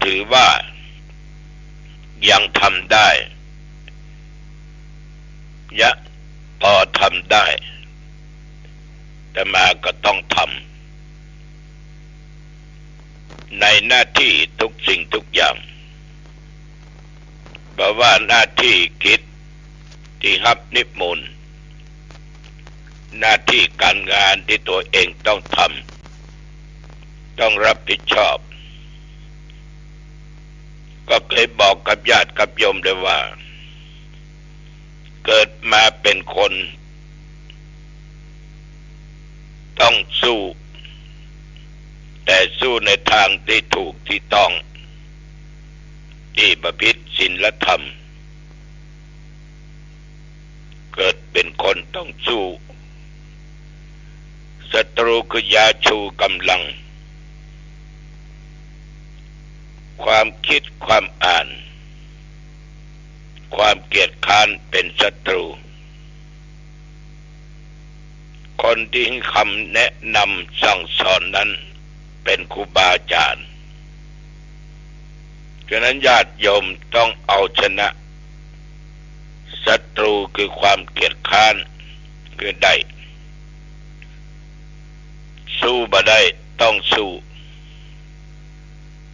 ถือว่ายังทำได้พอทำได้แต่มาก็ต้องทำในหน้าที่ทุกสิ่งทุกอย่างบอกว่าหน้าที่กิจที่รับนิมนต์หน้าที่การงานที่ตัวเองต้องทำต้องรับผิดชอบก็เคยบอกกับญาติกับโยมเลยว่าเกิดมาเป็นคนต้องสู้แต่สู้ในทางที่ถูกที่ต้องที่ประพฤติศีลธรรมเกิดเป็นคนต้องสู้ศัตรูคือยาชูกำลังความคิดความอ่านความเกลียดค้านเป็นศัตรูคนที่ให้คำแนะนำสั่งสอนนั้นเป็นครูบาอาจารย์ฉะนั้นญาติโยมต้องเอาชนะศัตรูคือความเกลียดค้านคือได้สู้บ่ได้ต้องสู้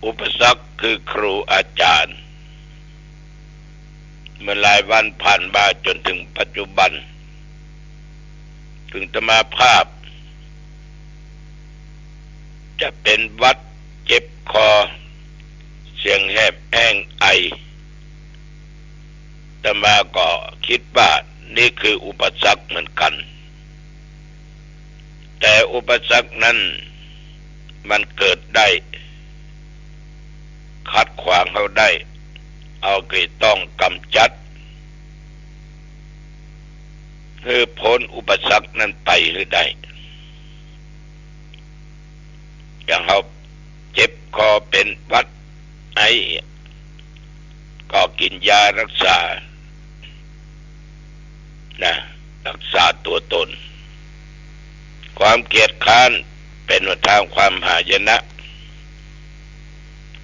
อุปสรรคคือครูอาจารย์เมื่อหลายวันผ่านมาจนถึงปัจจุบันถึงธรรมาภาพจะเป็นหวัดเจ็บคอเสียงแหบแห้งไอธรรมาก็คิดว่านี่คืออุปสรรคเหมือนกันแต่อุปสรรคนั้นมันเกิดได้ขัดขวางเขาได้เอาก็ต้องกำจัดให้พ้นอุปสรรคนั้นไปให้ได้อย่างเขาเจ็บคอเป็นหวัดไอก็กินยารักษารักษาตัวตนความเกียจค้านเป็นหนทางความหายนะ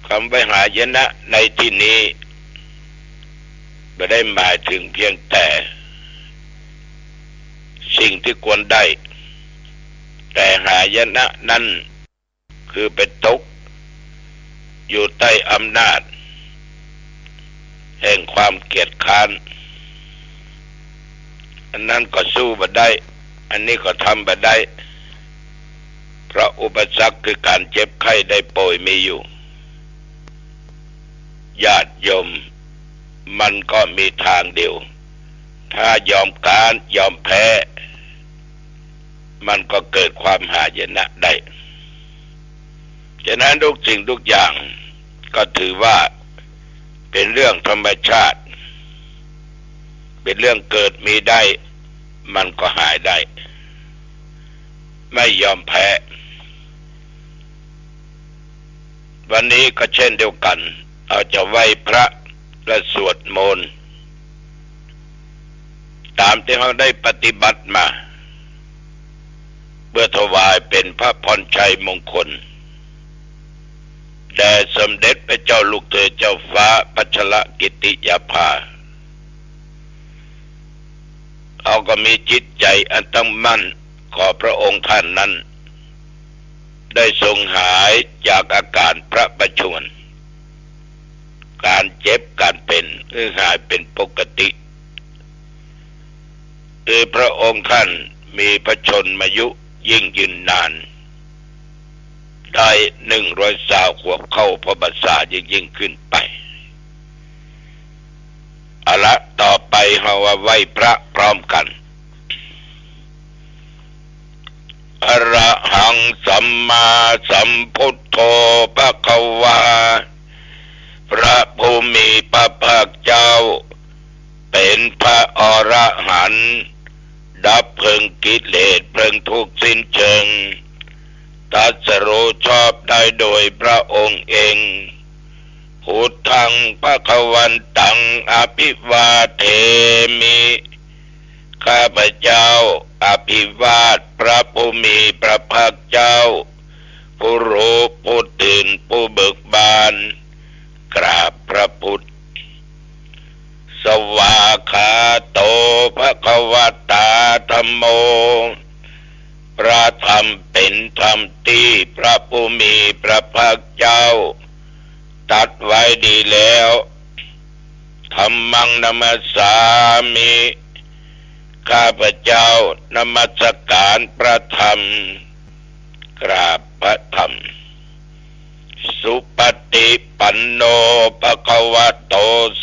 คำว่าหายนะในที่นี้ไม่ได้หมายถึงเพียงแต่สิ่งที่ควรได้แต่หายนะนั้นคือเป็นตกอยู่ใต้อำนาจแห่งความเกียจค้านอันนั้นก็สู้บ่ได้อันนี้ก็ทำบ่ได้เพราะอุปสรรคคือการเจ็บไข้ได้ป่วยมีอยู่ญาติโยมมันก็มีทางเดียวถ้ายอมการยอมแพ้มันก็เกิดความหายนะได้ฉะนั้นทุกสิ่งทุกอย่างก็ถือว่าเป็นเรื่องธรรมชาติเป็นเรื่องเกิดมีได้มันก็หายได้ไม่ยอมแพ้วันนี้ก็เช่นเดียวกันเอาจะไหว้พระและสวดมนต์ตามที่เราได้ปฏิบัติมาเพื่อถวายเป็นพระพรชัยมงคลแด่สมเด็จพระเจ้าลูกเธอเจ้าฟ้าพัชรกิติยาภาเอาก็มีจิตใจอันตั้งมั่นขอพระองค์ท่านนั้นได้ทรงหายจากอาการพระประชวรการเจ็บการเป็นหายเป็นปกติพระองค์ท่านมีพระชนมายุยิ่งยืนนานได้100 ขวบเข้าพระบรรษายิ่งขึ้นไปเอาละต่อไปเราไหว้พระพร้อมกันอะระหังสัมมาสัมพุทโธภควาพระผู้มีพระภาคเจ้าเป็นพระอรหันต์ดับเพลิงกิเลสเพลิงทุกข์สิ้นเชิงตรัสรู้ชอบได้โดยพระองค์เองพุทธังภควันตังอภิวาเทมิข้าพเจ้าอภิวาทพระผู้มีพระภาคเจ้าผู้รู้ผู้ตื่นผู้เบิกบาน กราบพระพุทธสวากขาโตภควตาธัมโมพระธรรมเป็นธรรมที่พระผู้มีพระภาคเจ้าตรัสไว้ดีแล้วธัมมังนัมสสามิข้าพเจ้านมัสการพระธรรมกราบพระธรรมสุปฏิปันโนภควโต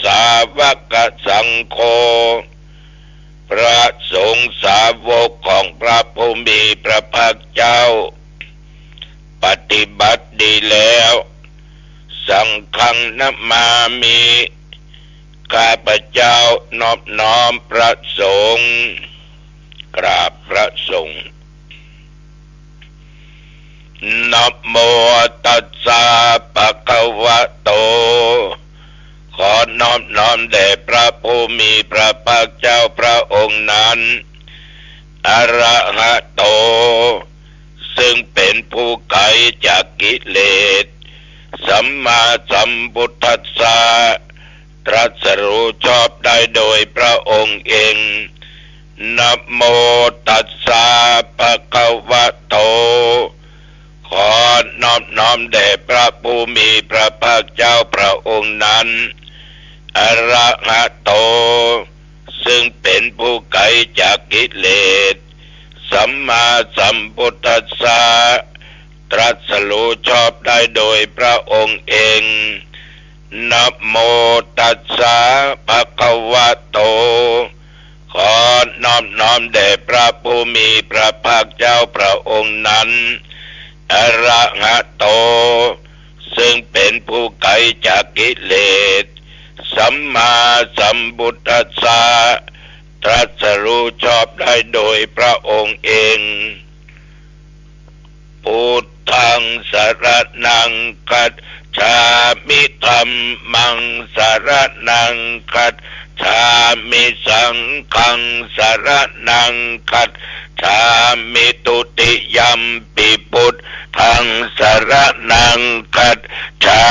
สาวกสังโฆพระสงฆ์สาวกของพระผู้มีพระภาคเจ้าปฏิบัติดีแล้วสังฆังนะมามิข้าพเจ้านอบน้อมพระสงฆ์กราบพระสงฆ์นะโมตัสสะภะคะวะโตขอนอบน้อมแด่พระผู้มีพระภาคเจ้าพระองค์นั้นอะระหะโตซึ่งเป็นผู้ไกลจากกิเลสสัมมาสัมพุทธัสสะตรัสรู้ชอบได้โดยพระองค์เองนะโมตัสสะภะคะวะโตขอนอบน้อมแด่พระผู้มีพระภาคเจ้าพระองค์นั้นอะระหะโตซึ่งเป็นผู้ไกลจากกิเลสสัมมาสัมพุทธัสสะตรัสรู้ชอบได้โดยพระองค์เองนะโมตัสสะภะคะวะโตขอนอบน้อมแด่พระผู้มีพระภาคเจ้าพระองค์นั้นอะระหะโตซึ่งเป็นผู้ไกลจากกิเลสสัมมาสัมพุทธัสสะตรัสรู้ชอบได้โดยพระองค์เองพุทธังสรณังคัจฉามิธัมมังสรณังคัจฉามิสังฆังสรณังคัจฉามิตุติยัมปิพุทธังสรณังคัจฉา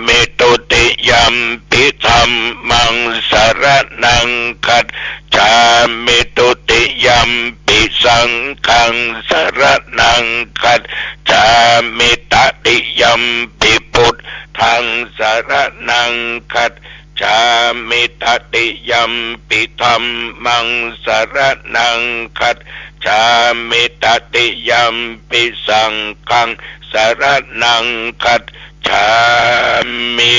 มิตุติยัมปิธัมมังสรณังคัจฉามิตุติยัมปิสังฆังสรณังคัจฉามิตติยัมปิพุทธังสรณังคัจฉามิตติยัมปิธัมมังสรณังคัจฉามิตติยัมปิสังฆังสรณังคัจฉามิ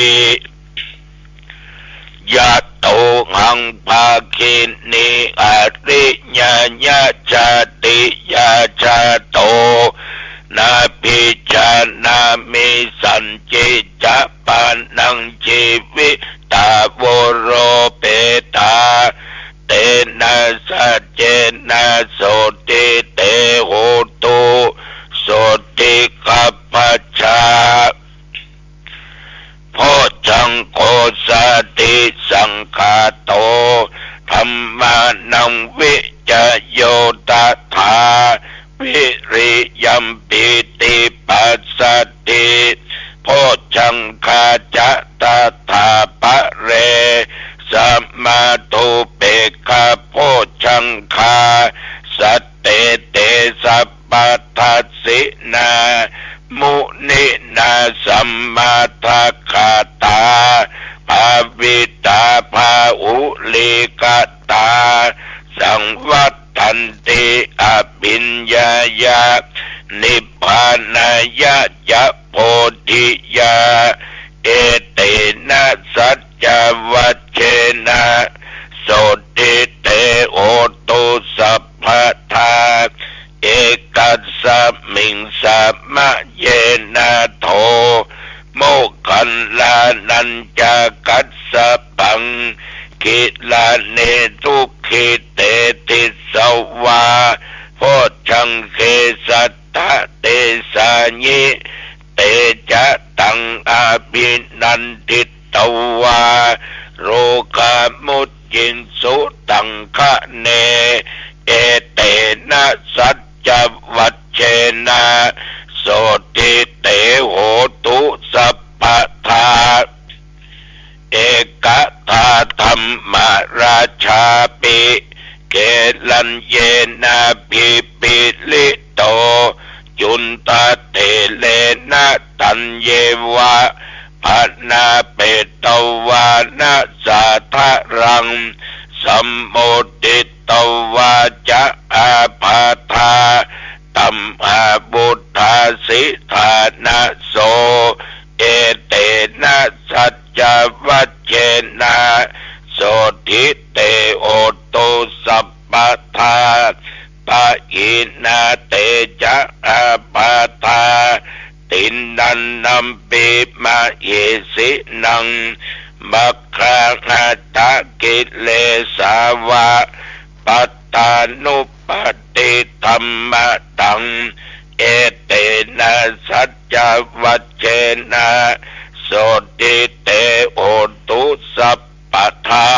ยะโตหังภาคินิอริยญาจติยาจโตนาภิจานามิสัญจิจะปานังชีวิตาวโรเปตาเตนะสัจเจนะโสติเตโหตุโสติกัปปชาโพชังโคสติสังฆาโตธัมมานังวิจโยตถาวิริยัมปิติปัสสติโพชังคาจะตถาปะเรสัมมาตุเปกขโพชังคาสัตเตเตสัพพทัสสินามุนินาสัมมาทัคคาตาภาวิตาภาอุลิกตาสังวัตตันติอภิญญายานิพพานายะจะโพธิยาเอเตนะสัจจวัชเชนะโสติเตโอตุสัพพทาเอกัสสมิงสัมมะเยนะโทโมกขันลานัญจกัสสะปังกิลาเนทุขิเตติสวาโพชังเคสัตตะเตสาญิเตจะตังอาภินันทิตวาโรกามุจจินสุตังคะเนเอเตนะสัจจวัชเชนะโสติเตโหตุสัพพทา นเยนะปิปิลิโตจุนตะเตเลนะตันเยวะภะนาเปตวานะสาทะรังสัมโมติตวาจะอาภาธาตัมหาบุตธาสิธานะโสเอเตนะสัจจวัชเชนะโสทิเตโอโตสัพพทาปะอินาเตจะอาปาทาตินนันนัมปิมาเยสินังมัคคะหัตถกิเลสาวะปัตตานุปติธัมมะตังเอเตนะสัจจวัชเชนะโสติเตโอตุสัพพทา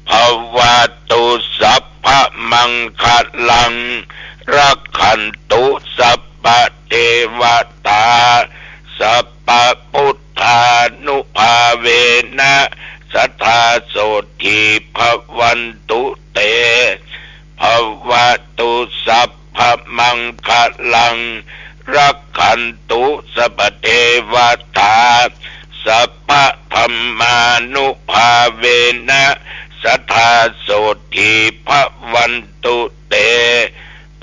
ภวตุสัพพมังคลังรักขันตุสัพพเทวตาสัพพพุทธานุภาเวนะสัทธาโสทิภวันตุเตภวตุสัพพมังคลังรักขันตุสัพพเทวตาสัพพธัมมานุภาเวนะสัทธาโสทิภวันตุเต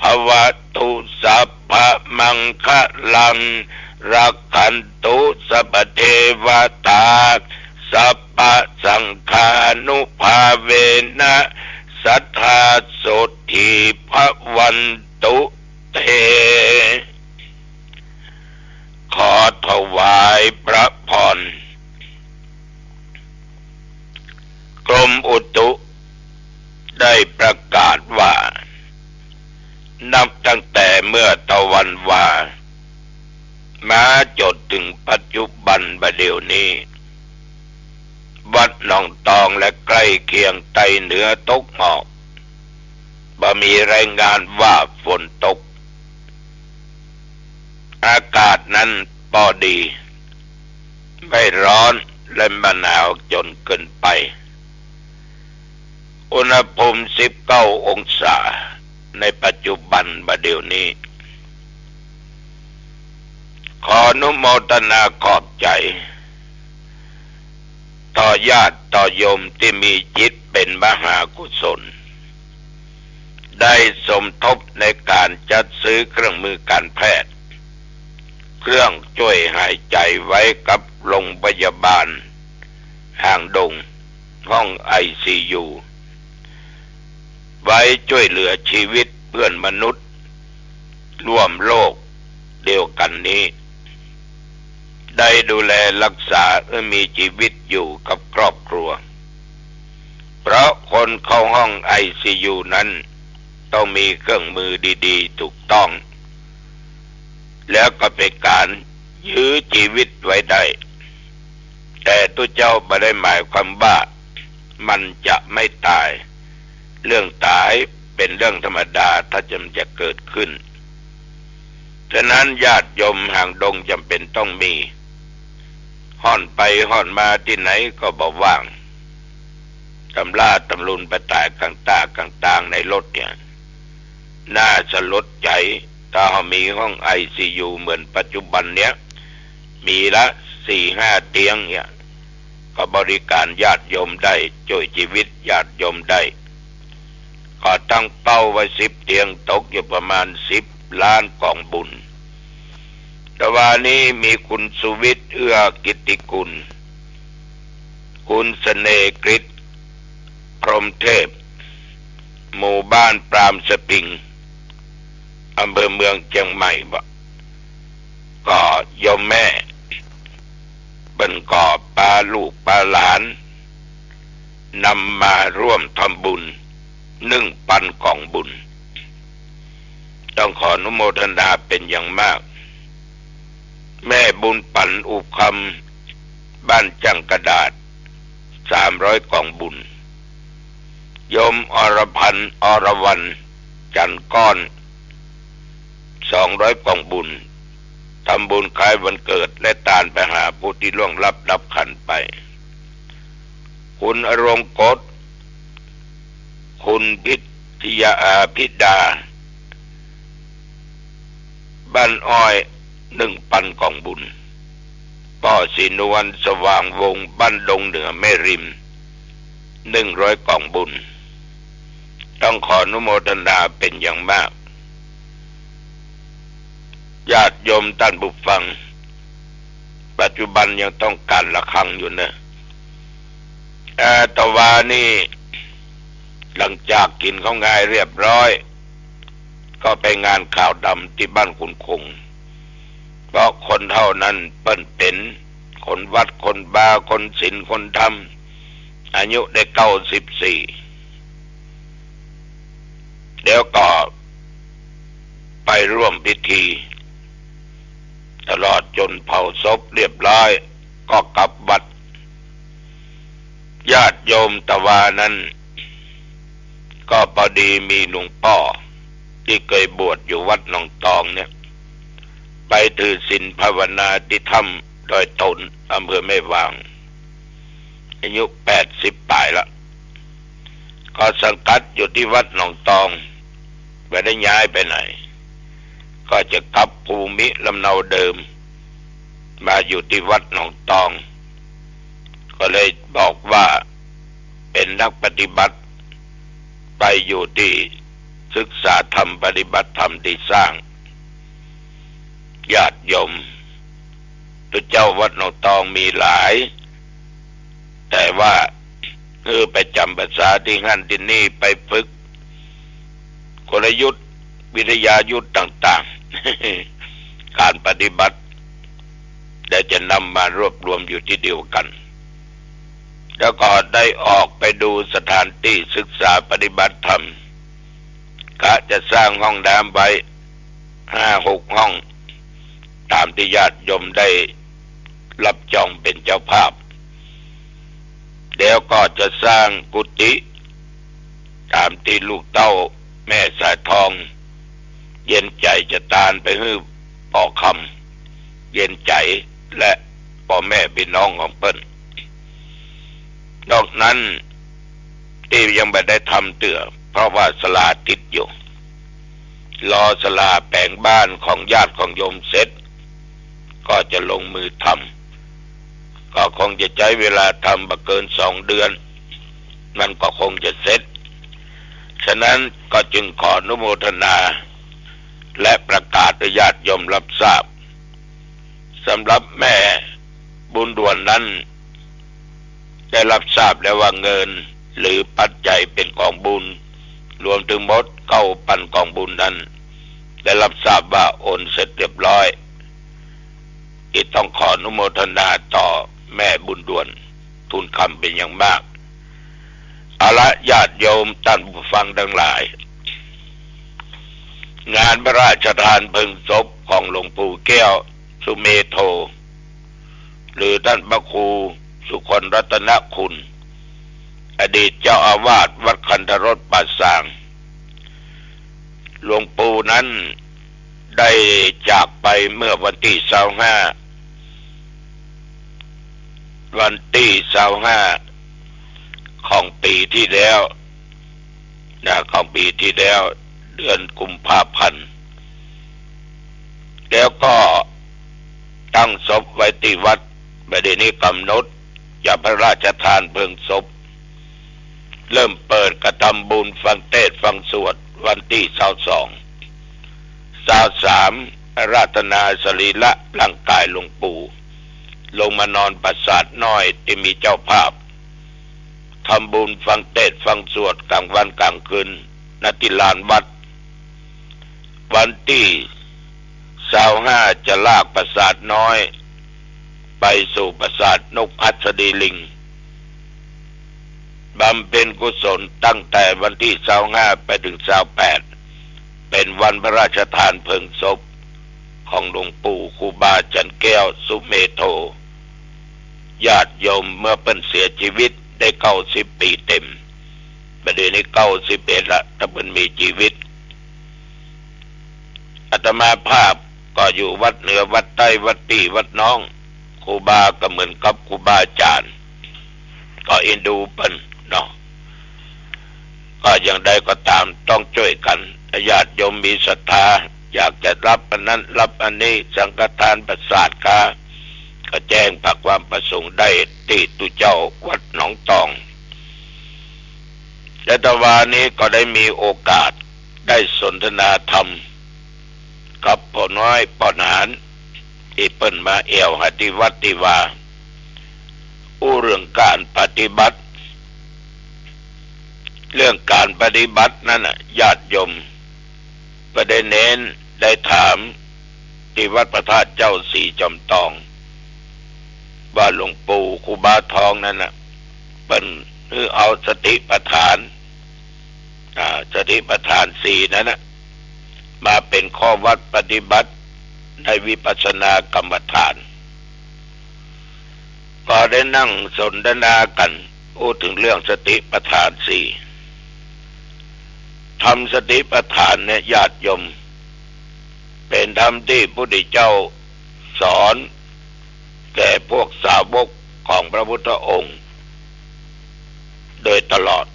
ภวตุสัพพมังคลังรักขันตุสัพพเทวตาสัพพสังฆานุภาเวนะสัทธาโสทิภวันตุเตขอถวายพระพรกรมอุตุได้ประกาศว่านับตั้งแต่เมื่อตะวันวามาจนถึงปัจจุบันบัดเดี๋ยวนี้วัดหนองตองและใกล้เคียงไตเหนือตกหมอกบ่มีรายงานว่าฝนตกอากาศนั้นพอดีไม่ร้อนและไม่หนาวจนเกินไปอุณหภูมิ19 องศาในปัจจุบันบัดเดี๋ยวนี้ขออนุโมทนาขอบใจต่อญาติต่อโยมที่มีจิตเป็นมหากุศลได้สมทบในการจัดซื้อเครื่องมือการแพทย์เครื่องช่วยหายใจไว้กับโรงพยาบาลห่างดงห้อง ICU ไว้ช่วยเหลือชีวิตเพื่อนมนุษย์ร่วมโลกเดียวกันนี้ได้ดูแลรักษาและมีชีวิตอยู่กับครอบครัวเพราะคนเข้าห้อง ICU นั้นต้องมีเครื่องมือดีๆถูกต้องแล้วก็เป็นการยื้อชีวิตไว้ได้แต่ตัวเจ้าไม่ได้หมายความว่ามันจะไม่ตายเรื่องตายเป็นเรื่องธรรมดาถ้าจะเกิดขึ้นฉะนั้นญาติโยมห่างดงจำเป็นต้องมีห่อนไปห่อนมาที่ไหนก็บ่ว่างตำล่าตำลุนไปตายกลางตากลางต่างในรถเนี่ยน่าสลดใจถ้าเขามีห้อง ICU เหมือนปัจจุบันเนี้ยมีละ 4-5 เตียงเนี่ยก็บริการญาติโยมได้ช่วยชีวิตญาติโยมได้ก็ตั้งเป้าไว้10 เตียงตกอยู่ประมาณ10 ล้านกองบุญแต่ว่านี้มีคุณสุวิทย์เอื้อกิตติกุลคุณเสน่ห์กฤษพรหมเทพหมู่บ้านปรามสปริงอำเภอเมืองเชียงใหม่บ่ก็โยมแม่เป็นก่อปลาลูกปลาหลานนำมาร่วมทำบุญ1,000 กล่องบุญต้องขออนุโมทนาเป็นอย่างมากแม่บุญปันอุคำบ้านจังกระดาษ300 กล่องบุญโยมอรพันธ์อรวรรณจันก้อน200 กล่องบุญทำบุญคล้ายวันเกิดและทานไปหาผู้ที่ล่วงลับดับขันไปคุณอรงกฎคุณพิ พิยาพิดาบ้านอ้อย1,000 กล่องบุญป่อศรีนวลสว่างวงบ้านดงเหนือแม่ริม100 กล่องบุญต้องขออนุโมทนาเป็นอย่างมากญาติโยมท่านผู้ฟังปัจจุบันยังต้องการระฆังอยู่นะตะวานี่หลังจากกินข้าวงายเรียบร้อยก็ไปงานข่าวดำที่บ้านคุณคงเพราะคนเท่านั้นเปิ้นเป็นคนวัดคนบาคนศีลคนธรรมอายุได้94เดี๋ยวก็ไปร่วมพิธีตลอดจนเผาศพเรียบร้อยก็กลับวัดญาติโยมตะวานั้นก็พอดีมีหลวงพ่อที่เคยบวชอยู่วัดหนองตองเนี่ยไปถือศีลภาวนาที่ถ้ำดอยตนอำเภอแม่วางอายุ80 ปลายละก็สังกัดอยู่ที่วัดหนองตองไม่ได้ย้ายไปไหนก็จะกลับภูมิลำเนาเดิมมาอยู่ที่วัดหนองตองก็เลยบอกว่าเป็นนักปฏิบัติไปอยู่ที่ศึกษาธรรมปฏิบัติธรรมที่สร้างญาติโยมตัวเจ้าวัดหนองตองมีหลายแต่ว่าไปจำภาษาที่นั่นที่นี่ไปฝึกกลยุทธ์วิทยายุทธ์ต่างๆ การปฏิบัติได้จะนำมารวบรวมอยู่ที่เดียวกันแล้วก็ได้ออกไปดูสถานที่ศึกษาปฏิบัติธรรมกะจะสร้างห้องน้ำไว้5-6 ห้องตามที่ญาติโยมได้รับจองเป็นเจ้าภาพแล้วก็จะสร้างกุฏิตามที่ลูกเต้าแม่สายทองเย็นใจจะตานไปให้พ่อคำเย็นใจและพ่อแม่พี่น้องของเปิ้นนอกนั้นที่ยังไม่ได้ทำเตื่อเพราะว่าศาลาติดอยู่รอศาลาแปลงบ้านของญาติของโยมเสร็จก็จะลงมือทำก็คงจะใช้เวลาทำไม่เกิน2 เดือนมันก็คงจะเสร็จฉะนั้นก็จึงขออนุโมทนาและประกาศให้ญาติโยมรับทราบสำหรับแม่บุญด่วนนั้นได้รับทราบแล้วว่าเงินหรือปัจจัยเป็นกองบุญรวมถึงหมด9,000 กองบุญนั้นได้รับทราบว่าโอนเสร็จเรียบร้อยที่ต้องขออนุโมทนาต่อแม่บุญด่วนทูลคำเป็นอย่างมากเอาละญาติโยมท่านผู้ฟังทั้งหลายงานพระราชทานเพลิงศพของหลวงปู่แก้วสุเมโธหรือท่านพระครูสุคนรัตนคุณอดีตเจ้าอาวาสวัดคันธรสป่าสางหลวงปู่นั้นได้จากไปเมื่อวันที่25ของปีที่แล้วของปีที่แล้วเดือนกุมภาพันธ์แล้วก็ตั้งศพไว้ที่วัดบัดนี้กำหนดจะพระราชทานเพลิงศพเริ่มเปิดกระทำบุญฟังเทศน์ฟังสวดวันที่23ราตนาสรีระร่างกายหลวงปู่ลงมานอนปราสาทน้อยที่มีเจ้าภาพทำบุญฟังเทศน์ฟังสวดกลางวันกลางคืนณที่ลานวัดวันที่25จะลากปราสาทน้อยไปสู่ปราสาทนกหัสดีลิงบำเพ็ญกุศลตั้งแต่วันที่25ไปถึง28เป็นวันพระราชทานเพลิงศพของหลวงปู่ครูบาจันแก้วสุเมโธญาติโยมเมื่อเพิ่นเสียชีวิตได้90 ปีเต็มบัดนี้91ละถ้าเพิ่นมีชีวิตอาตมาภาพก็อยู่วัดเหนือวัดใต้วัดปีวัดน้องครูบาก็เหมือนกับครูบาอาจารย์ก็เอ็นดูเพิ่นเนาะ ก็อย่างใดก็ตามต้องช่วยกันญาติโยมมีศรัทธาอยากจะรับอันนั้นรับอันนี้สังฆทานประสาทกาก็แจ้งปักความประสงค์ได้ที่ตุเจ้าวัดหนองตองและตะวานี้ก็ได้มีโอกาสได้สนทนาธรรมกับพ่อน้อยป้อนหารที่เปิ้นมาเอวหติวัดติวาเรื่องการปฏิบัติเรื่องการปฏิบัตินั้นญาติโยมก็ได้เน้นได้ถามที่วัดพระธาตุเจ้าสีจอมทองว่าหลวงปู่ครูบาทองนั้นเป็นเอาสติปัฏฐานสี่นั้นมาเป็นข้อวัดปฏิบัติในวิปัสสนากรรมฐานก็ได้นั่งสนทนากันพูดถึงเรื่องสติปัฏฐานสี่ทำสติปัฏฐานเนี่ยญาติโยมเป็นธรรมที่พระพุทธเจ้าสอนแก่พวกสาวกของพระพุทธองค์โดยตลอด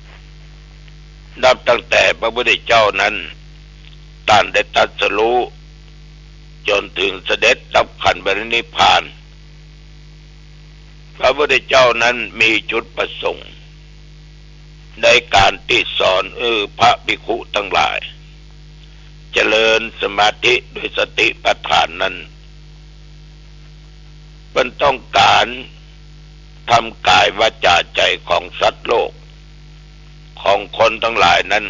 นับตั้งแต่พระพุทธเจ้านั้นท่านได้ตรัสรู้จนถึงเสด็จดับขันธ์ปรินิพพานพระพุทธเจ้านั้นมีจุดประสงค์ในการที่สอนพระภิกขุทั้งหลายเจริญสมาธิด้วยสติปัฏฐานนั้นเป็นต้องการทำกายวาจาใจของสัตว์โลกของคนทั้งหลายนั้น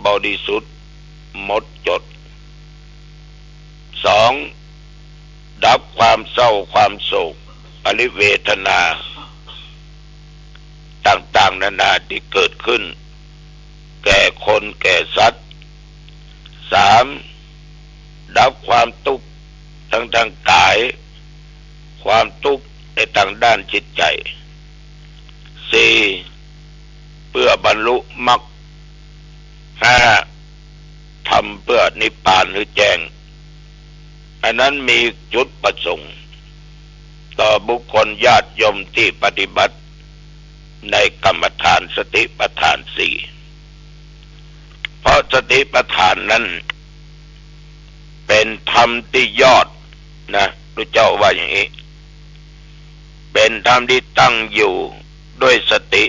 บริสุทธิ์หมดจดสองดับความเศร้าความโศกปริเวทนาต่างๆนานาที่เกิดขึ้นแก่คนแก่สัตว์สามดับความทุกข์ทั้งทางกายความทุกข์ในทางด้านจิตใจสี่เพื่อบรรลุมรรคห้าทำเพื่อนิพพานหรือแจ้งอันนั้นมีจุดประสงค์ต่อบุคคลญาติโยมที่ปฏิบัติในกรรมฐานสติปัฏฐานสี่เพราะสติปัฏฐานนั้นเป็นธรรมที่ยอดนะพระเจ้าว่าอย่างนี้เป็นธรรมที่ตั้งอยู่ด้วยสติ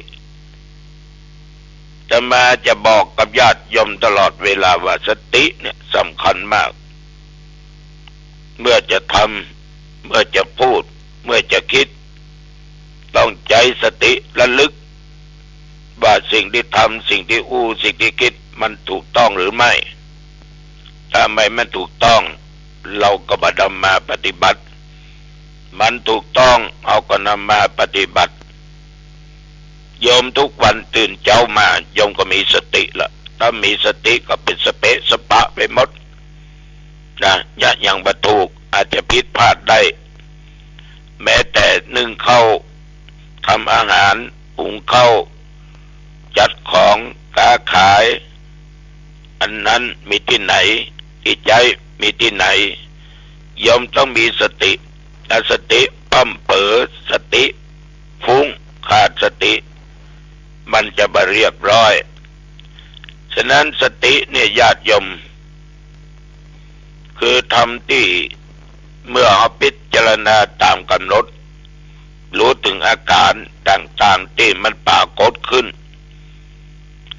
จะบอกกับญาติโยมตลอดเวลาว่าสติเนี่ยสำคัญมากเมื่อจะทำเมื่อจะพูดเมื่อจะคิดต้องใจสติระลึกว่าสิ่งที่ทำสิ่งที่สิ่งที่คิดมันถูกต้องหรือไม่ถ้าไม่ถูกต้องเราก็บ่นำมาปฏิบัติมันถูกต้องเอาก็นำมาปฏิบัติโยมทุกวันตื่นเช้ามาโยมก็มีสติละถ้ามีสติก็เป็นสเปะสปะไปหมดนะอย่างบรรทุกอาจจะผิดพลาดได้แม้แต่นึ่งข้าวทำอาหารหุงข้าวจัดของค้าขายอันนั้นมีที่ไหนจิตใจมีที่ไหนโยมต้องมีสติถ้าสติปั๊มเป๋อสติฟุ้งขาดสติมันจะบ่เรียบร้อยฉะนั้นสติเนี่ยญาติโยมคือธรรมที่เมื่อเอาพิจารณาตามกำหนดรู้ถึงอาการต่างๆที่มันปรากฏขึ้น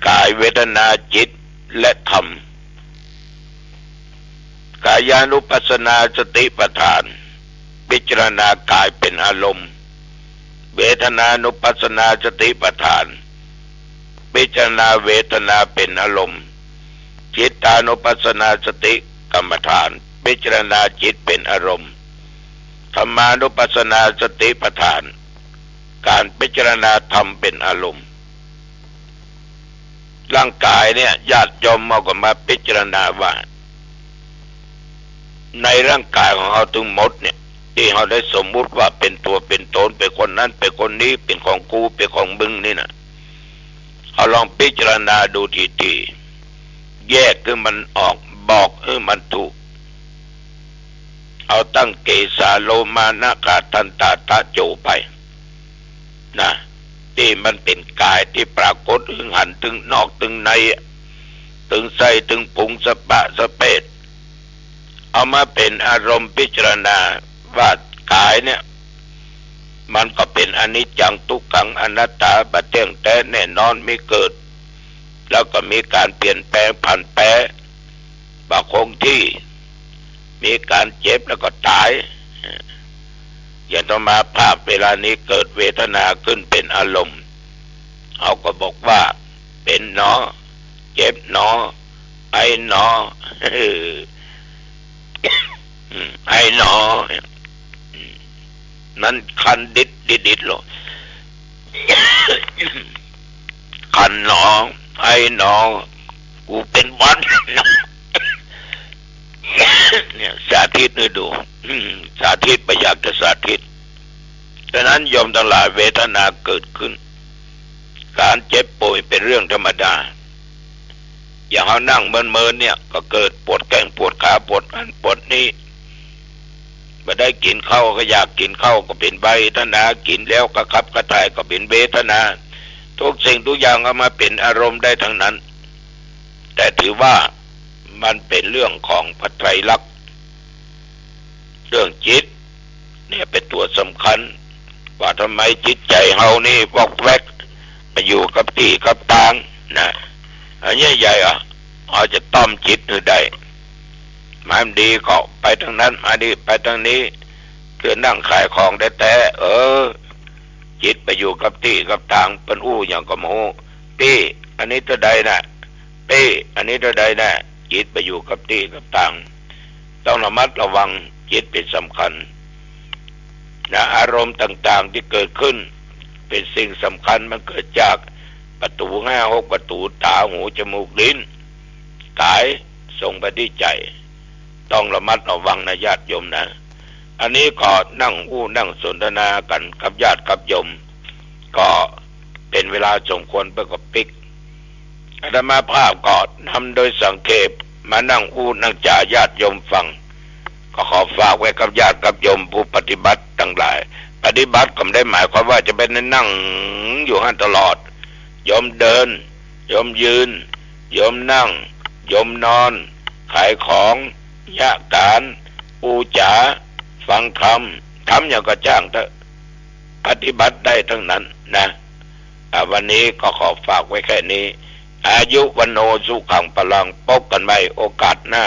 กายเวทนาจิตและธรรมกายานุปัสสนาสติปัฏฐานพิจารณากายเป็นอารมณ์เวทนานุปัสสนาสติปัฏฐานพิจารณาเวทนาเป็นอารมณ์จิตานุปัสสนาสติกรรมฐานพิจารณาจิตเป็นอารมณ์ธรรมานุปัสสนาสติปัฏฐานการพิจารณาธรรมเป็นอารมณ์ร่างกายเนี่ยญาติโยมเอาก็มาพิจารณาว่าในร่างกายของเราทั้งหมดเนี่ยที่เราได้สมมุติว่าเป็นตัวเป็นตนเป็นคนนั้นเป็นคนนี้เป็นของกูเป็นของมึงนี่นะเอาลองพิจารณาดูทีๆแยกคือมันออกบอกมันถูกเอาตั้งเกสาโลมานะกาทันตาตะโจไปนะที่ มันเป็นกายที่ปรากฏถึงหันถึงนอกถึงในถึงไส้ถึงพุงสะปะสะเปดเอามาเป็นอารมณ์พิจารณาว่ากายเนี่ยมันก็เป็นอนิจจังทุกขังอนัตตาบัดเที่ยงแท้แน่นอนไม่เกิดแล้วก็มีการเปลี่ยนแปลงผันแปรบางคงที่มีการเจ็บแล้วก็ตายอย่างต่อมาภาพเวลานี้เกิดเวทนาขึ้นเป็นอารมณ์เขาก็บอกว่าเป็นหนอเจ็บหนอไอหนอไอหนอนั้นคันดิดหรอคันหนอไอหนอกูเป็นวันเนี่ยสาธิตให้ดูสาธิตไปอยากจะสาธิตดังนั้นยอมทั้งหลายเวทนาเกิดขึ้นการเจ็บป่วยเป็นเรื่องธรรมดาอย่างเขานั่งเมินเนี่ยก็เกิดปวดแข้งปวดขาปวดอันปวดนี้มาได้กินข้าวก็อยากกินข้าวก็เป็นเวทนากินแล้วก็ขับกระถ่ายก็เป็นเวทนาทุกสิ่งทุกอย่างเอามาเป็นอารมณ์ได้ทั้งนั้นแต่ถือว่ามันเป็นเรื่องของพระไตรลักษณ์เรื่องจิตเนี่ยเป็นตัวสำคัญว่าทำไมจิตใจเฮานี่วอกแวกมาอยู่กับที่กับทางนะอันนี้ใหญ่เอาจะต้อมจิตหรือใดมันดีก็ไปทางนั้นมาดีไปทางนี้คือนั่งขายของได้แต่จิตไปอยู่กับที่กับทางเป็นอย่างกระโมปี้อันนี้ตัวใดนะปี้อันนี้ตัวใดนะจิตไปอยู่กับที่กับทางต้องระมัดระวังจิตเป็นสำคัญนะอารมณ์ต่างๆที่เกิดขึ้นเป็นสิ่งสำคัญมันเกิดจากประตู5-6ประตูตาหูจมูกลิ้นกายส่งไปที่ใจต้องระมัดระวังนะญาติโยมนะอันนี้ก็นั่งสนทนากันกับญาติกับโยมก็เป็นเวลาสมควรเพื่อกับปิกอาตมาภาพก็นำโดยสังเขปมานั่งจ่าญาติโยมฟังก็ขอฝากไว้กับญาติกับโยมผู้ปฏิบัติทั้งหลายปฏิบัติก็ไม่ได้หมายความว่าจะเป็นนั่งอยู่หันตลอดโยมเดินโยมยืนโยมนั่งโยมนอนขายของยะการปูจ๋าฟังธรรมทำอย่างกระจ่างเถอะปฏิบัติได้ทั้งนั้นนะวันนี้ก็ขอฝากไว้แค่นี้อายุวันโนสุขังพลังพบกันใหม่โอกาสหน้า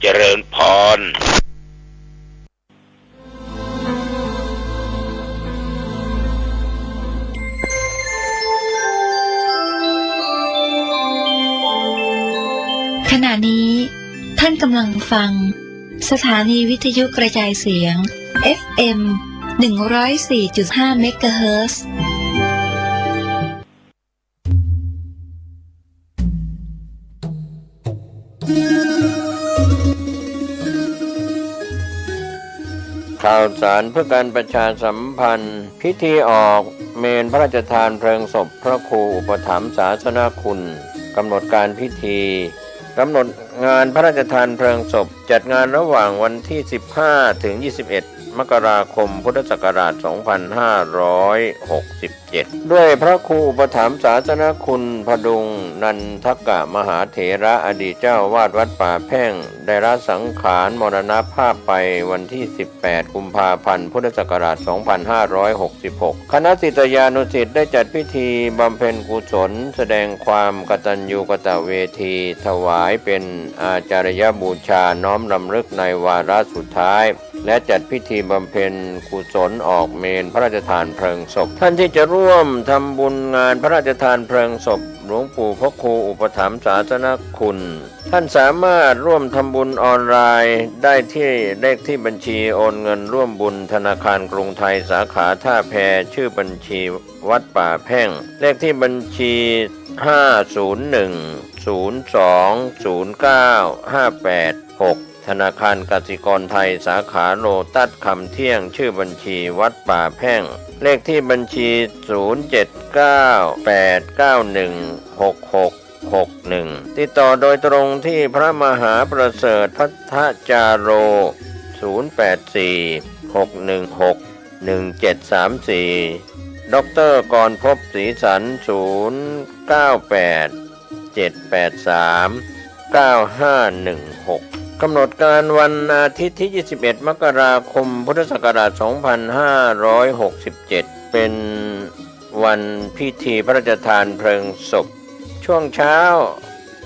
เจริญพรขณะนี้ท่านกำลังฟังสถานีวิทยุกระจายเสียง FM 104.5 เมกะเฮิรตซ์ข่าวสารเพื่อการประชาสัมพันธ์พิธีออกเมนพระราชทานเพลิงศพพระครูอุปถัมภ์ศาสนคุณกำหนดการพิธีกำหนดงานพระราชทานเพลิงศพจัดงานระหว่างวันที่15ถึง21มกราคมพุทธศักราช2567ด้วยพระครูอุปถัมภ์ศาสนคุณพดุงนันทกะมหาเถระอดีตเจ้าวาดวัดป่าแพ่งได้ละสังขารมรณภาพไปวันที่18กุมภาพันธ์พุทธศักราช2566คณะศิษยานุศิษย์ได้จัดพิธีบำเพ็ญกุศลแสดงความกตัญญูกตเวทีถวายเป็นอาจารยบูชาน้อมรำลึกในวาระสุดท้ายและจัดพิธีบำเพ็ญกุศลออกเมนพระราชทานเพลิงศพท่านที่จะร่วมทำบุญงานพระราชทานเพลิงศพหลวงปู่พระครูอุปถัมภ์ศาสนคุณท่านสามารถร่วมทำบุญออนไลน์ได้ที่เลขที่บัญชีโอนเงินร่วมบุญธนาคารกรุงไทยสาขาท่าแพชื่อบัญชีวัดป่าแพ่งเลขที่บัญชี501020958 ธนาคารกสิกรไทยสาขาโลตัสคำเที่ยงชื่อบัญชีวัดป่าแพ่งเลขที่บัญชี0798916661ติดต่อโดยตรงที่พระมหาประเสริฐพัทธจาโร0846161734 ดร.กรภพศรีสัน098-783-9516กำหนดการวันอาทิตย์ที่ 21 มกราคม พุทธศักราช 2567 เป็นวันพิธีพระราชทานเพลิงศพช่วงเช้า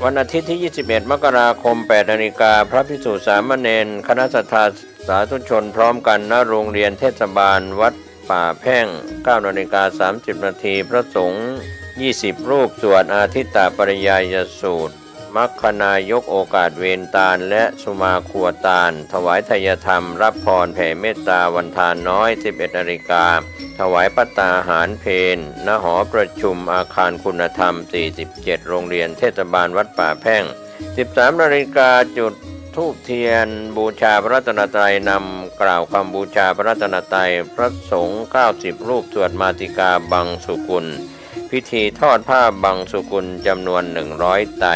วันอาทิตย์ที่ 21 มกราคม 8 นาฬิกาพระภิกษุสามเณรคณะศรัทธาสาธุชนพร้อมกันณโรงเรียนเทศบาลวัดป่าแพ่ง 9 นาฬิกา 30 นาทีพระสงฆ์ 20 รูปสวดอาทิตตปริยายสูตรมัคคณายกโอกาสเวนตาลและสุมาครัวตาลถวายทายธรรมรับพรแผ่เมตตาวันทานน้อย 11 นาฬิกาถวายภัตตาหารเพลณหอประชุมอาคารคุณธรรม 47 โรงเรียนเทศบาลวัดป่าแพ่ง 13 นาฬิกาจุดธูปเทียนบูชาพระรัตนตรัยนำกล่าวคำบูชาพระรัตนตรัยพระสงฆ์90 รูปสวดมาติกาบังสุกุลพิธีทอดผ้าบังสุกุลจำนวน100 ไตร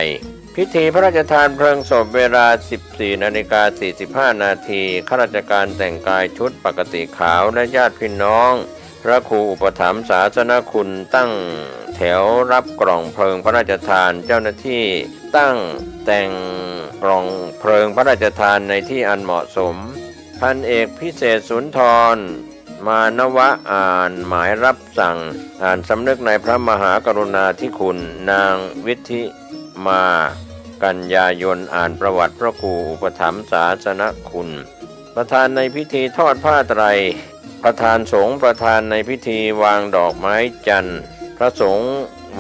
พิธีพระราชทานเพลิงศพเวลา 14 นาฬิกา 45 นาทีข้าราชการแต่งกายชุดปกติขาวและญาติพี่น้องพระครูอุปถัมภ์ศาสนคุณตั้งแถวรับกล่องเพลิงพระราชทานเจ้าหน้าที่ตั้งแต่งกล่องเพลิงพระราชทานในที่อันเหมาะสมพันเอกพิเศษสุนทรมานวะอ่านหมายรับสั่งอ่านสำนึกในพระมหากรุณาธิคุณนางวิธิมากันยายนอ่านประวัติพระครูอุปถัมภ์ศาสนคุณประธานในพิธีทอดผ้าไตรประธานสงฆ์ประธานในพิธีวางดอกไม้จันทร์พระสงฆ์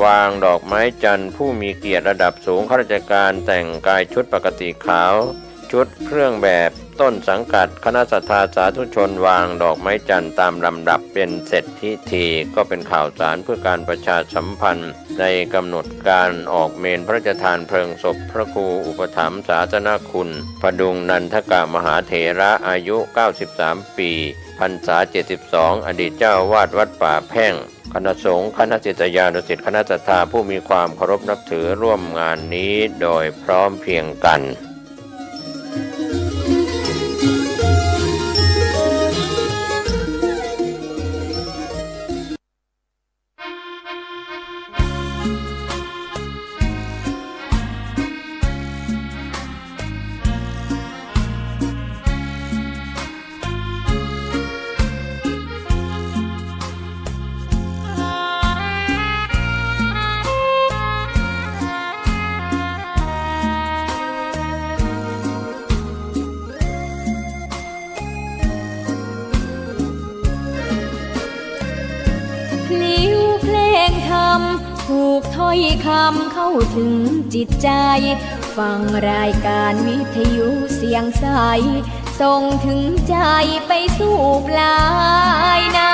วางดอกไม้จันทร์ผู้มีเกียรติระดับสูงข้าราชการแต่งกายชุดปกติขาวชุดเครื่องแบบต้นสังกัดคณะศรัทธาสาธุชนวางดอกไม้จันทร์ตามลำดับเป็นเสร็จพิธีก็เป็นข่าวสารเพื่อการประชาสัมพันธ์ในกำหนดการออกเมนพระราชทานเพลิงศพพระครูอุปถัมภ์ศาสนคุณพดุงนันทกมหาเถระอายุ 93 ปีพรรษา 72 อดีตเจ้าวาดวัดป่าแพ่งคณะสงฆ์คณะศิษยานุศิษย์คณะศรัทธาผู้มีความเคารพนับถือร่วมงานนี้โดยพร้อมเพรียงกันถูกถ้อยคำเข้าถึงจิตใจฟังรายการวิทยุเสียงใสส่งถึงใจไปสู่ปลายนา